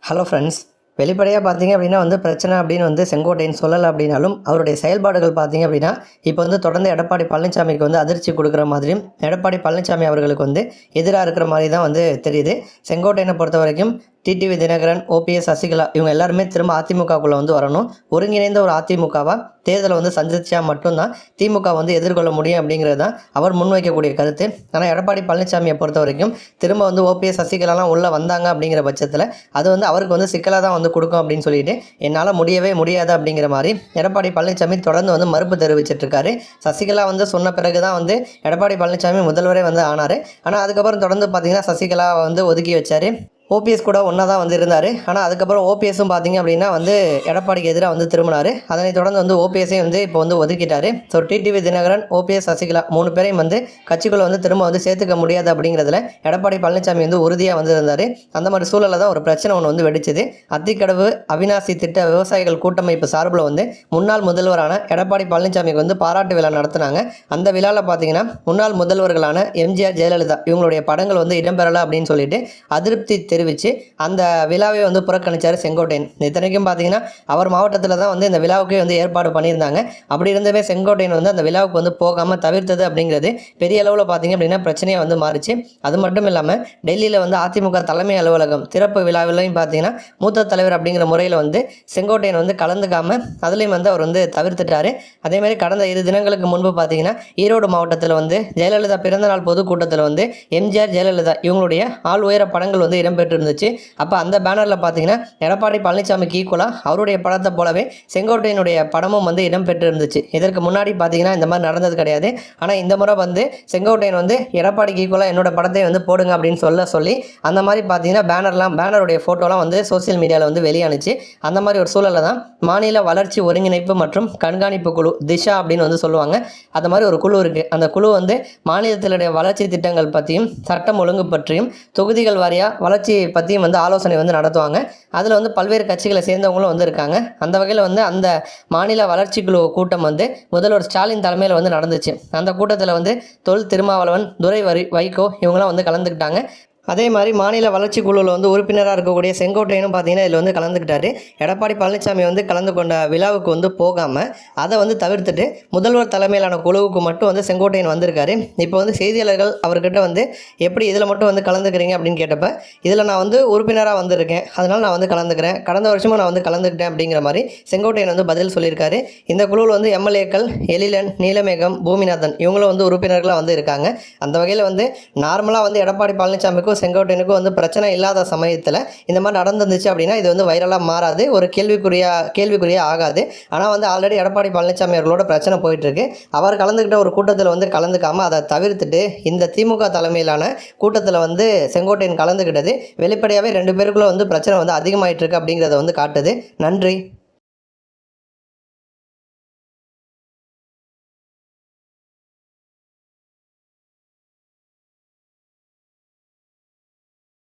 Hello friends. வெளிப்படையாக பார்த்தீங்க அப்படின்னா பிரச்சனை அப்படின்னு செங்கோட்டையன் சொல்லலை அப்படின்னாலும் அவருடைய செயல்பாடுகள் பார்த்தீங்க அப்படின்னா இப்போ தொடர்ந்து எடப்பாடி பழனிசாமிக்கு அதிர்ச்சி கொடுக்குற மாதிரியும் எடப்பாடி பழனிசாமி அவர்களுக்கு எதிராக இருக்கிற மாதிரி தான் தெரியுது. செங்கோட்டையனை பொறுத்த வரைக்கும் டிடிவி தினகரன், ஓபிஎஸ், சசிகலா இவங்க எல்லாருமே திரும்ப அதிமுகக்குள்ளே வரணும். ஒருங்கிணைந்த ஒரு அதிமுகவாக தேர்தலை சந்திச்சா மட்டும்தான் திமுக எதிர்கொள்ள முடியும் அப்படிங்கிறது தான் அவர் முன்வைக்கக்கூடிய கருத்து. ஆனால் எடப்பாடி பழனிசாமியை பொறுத்த வரைக்கும் திரும்ப ஓபிஎஸ், சசிகலாலாம் உள்ளே வந்தாங்க அப்படிங்கிற பட்சத்தில் அது அவருக்கு சிக்கலாக தான் கொடுக்கும் அப்படின்னு சொல்லிட்டு என்னால் முடியவே முடியாது அப்படிங்கிற மாதிரி எடப்பாடி பழனிசாமி தொடர்ந்து மறுப்பு தெரிவிச்சிட்டு இருக்காரு. சசிகலா சொன்ன பிறகு தான் எடப்பாடி பழனிசாமி முதல்வரே ஆனார். ஆனால் அதுக்கப்புறம் தொடர்ந்து பார்த்தீங்கன்னா சசிகலா ஒதுக்கி வச்சார். ஓபிஎஸ் கூட ஒன்றா தான் இருந்தார். ஆனால் அதுக்கப்புறம் ஓபிஎஸும் பார்த்தீங்க அப்படின்னா எடப்பாடிக்கு எதிராக திரும்பினார். அதனைத் தொடர்ந்து ஓபிஎஸையும் இப்போ ஒதுக்கிட்டார். ஸோ டிடிவி தினகரன், ஓபிஎஸ், சசிகலா 3 பேரையும் கட்சிக்குள்ளே திரும்ப சேர்த்துக்க முடியாது அப்படிங்கிறதுல எடப்பாடி பழனிசாமி உறுதியாக இருந்தார். அந்த மாதிரி சூழலில் தான் ஒரு பிரச்சனை ஒன்று வெடிச்சது. அத்திக்கடவு அவிநாசி திட்ட விவசாயிகள் கூட்டமைப்பு சார்பில் முன்னாள் முதல்வரான எடப்பாடி பழனிசாமிக்கு பாராட்டு விழா நடத்தினாங்க. அந்த விழாவில் பார்த்தீங்கன்னா முன்னாள் முதல்வர்களான எம்ஜிஆர், ஜெயலலிதா இவங்களுடைய படங்கள் இடம்பெறலை அப்படின்னு சொல்லிட்டு அதிருப்தி தெரிவித்து அந்த விழாவை புறக்கணித்தார் செங்கோட்டையன். இத்தனைக்கும் பார்த்தீங்கன்னா அவர் மாவட்டத்தில் தான் இந்த விழாவுக்கே ஏற்பாடு பண்ணியிருந்தாங்க. அப்படி இருந்தவே செங்கோட்டையன் அந்த விழாவுக்கு போகாமல் தவிர்த்தது அப்படிங்கிறது பெரிய அளவில் பார்த்தீங்க அப்படின்னா பிரச்சனையாக மாறிச்சு. அது மட்டும் இல்லாமல் டெல்லியில் அதிமுக தலைமை அலுவலகம் திறப்பு விழாவிலையும் பார்த்தீங்கன்னா மூத்த தலைவர் அப்படிங்கிற முறையில் செங்கோட்டையன் கலந்துக்காமல் அதுலேயும் அவர் தவிர்த்துட்டார். அதேமாதிரி கடந்த 2 தினங்களுக்கு முன்பு பார்த்தீங்கன்னா ஈரோடு மாவட்டத்தில் ஜெயலலிதா பிறந்தநாள் பொதுக்கூட்டத்தில் எம்ஜிஆர், ஜெயலலிதா இவங்களுடைய ஆள் உயர படங்கள் இடம்பெற்று இருந்துச்சு. அப்போ அந்த பேனரில் பார்த்தீங்கன்னா எடப்பாடி பழனிசாமிக்கு ஈக்குவலாக அவருடைய படத்தை போலவே செங்கோட்டையனுடைய படமும் இடம்பெற்று இருந்துச்சு. இதற்கு முன்னாடி பார்த்தீங்கன்னா இந்த மாதிரி நடந்தது கிடையாது. ஆனால் இந்த முறை செங்கோட்டையன் எடப்பாடிக்கு ஈக்குவலாக என்னோட படத்தை போடுங்க அப்படின்னு சொல்லி அந்த மாதிரி பார்த்தீங்கன்னா பேனருடைய ஃபோட்டோலாம் சோசியல் மீடியாவில் வெளியானுச்சு. அந்த மாதிரி ஒரு சூழலில் தான் மாநில வளர்ச்சி ஒருங்கிணைப்பு மற்றும் கண்காணிப்பு குழு திஷா அப்படின்னு சொல்லுவாங்க. அந்த மாதிரி ஒரு குழு இருக்குது. அந்த குழு மாநிலத்தினுடைய வளர்ச்சி திட்டங்கள் பற்றியும் சட்டம் ஒழுங்கு பற்றியும் தொகுதிகள் வாரியாக வளர்ச்சி பற்றியும் ஆலோசனை நடத்துவாங்க. அதில் பல்வேறு கட்சிகளை சேர்ந்தவங்களும் இருக்காங்க. அந்த வகையில் அந்த மாநில வளர்ச்சி குழு கூட்டம் முதல்வர் ஸ்டாலின் தலைமையில் நடந்துச்சு. அந்த கூட்டத்தில் தொல் திருமாவளவன், துரை வைகோ இவங்களாம் கலந்துக்கிட்டாங்க. அதே மாதிரி மாநில வளர்ச்சி குழுவில் உறுப்பினராக இருக்கக்கூடிய செங்கோட்டையனும் பார்த்தீங்கன்னா இதில் கலந்துக்கிட்டாரு. எடப்பாடி பழனிசாமி கலந்து கொண்ட விழாவுக்கு போகாமல் அதை தவிர்த்துட்டு முதல்வர் தலைமையிலான குழுவுக்கு மட்டும் செங்கோட்டையன் வந்திருக்காரு. இப்போ செய்தியாளர்கள் அவர்கிட்ட எப்படி இதில் மட்டும் கலந்துக்கிறீங்க அப்படின்னு கேட்டப்ப இதில் நான் உறுப்பினராக வந்திருக்கேன், அதனால் நான் கலந்துக்கிறேன், கடந்த வருஷமும் நான் கலந்துக்கிட்டேன் அப்படிங்கிற மாதிரி செங்கோட்டையன் பதில் சொல்லியிருக்காரு. இந்த குழுவில் எம்எல்ஏக்கள் எழிலன், நீலமேகம், பூமிநாதன் இவங்களும் உறுப்பினர்களாக இருக்காங்க. அந்த வகையில் நார்மலாக எடப்பாடி பழனிசாமிக்கும் செங்கோட்டையனுக்கும் பிரச்சனை இல்லாத சமயத்தில் இந்த மாதிரி நடந்துச்சு அப்படின்னா இது வைரலாக மாறாது, ஒரு கேள்விக்குறியே ஆகாது. ஆனால் ஆல்ரெடி எடப்பாடி பழனிசாமி அவர்களோட பிரச்சனை போயிட்டுருக்கு. அவர் கலந்துக்கிட்ட ஒரு கூட்டத்தில் கலந்துக்காமல் அதை தவிர்த்துட்டு இந்த திமுக தலைமையிலான கூட்டத்தில் செங்கோட்டையன் கலந்துக்கிட்டது வெளிப்படையாகவே 2 பேருக்குள்ளே பிரச்சனை அதிகமாயிட்டு இருக்கு அப்படிங்கிறத காட்டுது. நன்றி.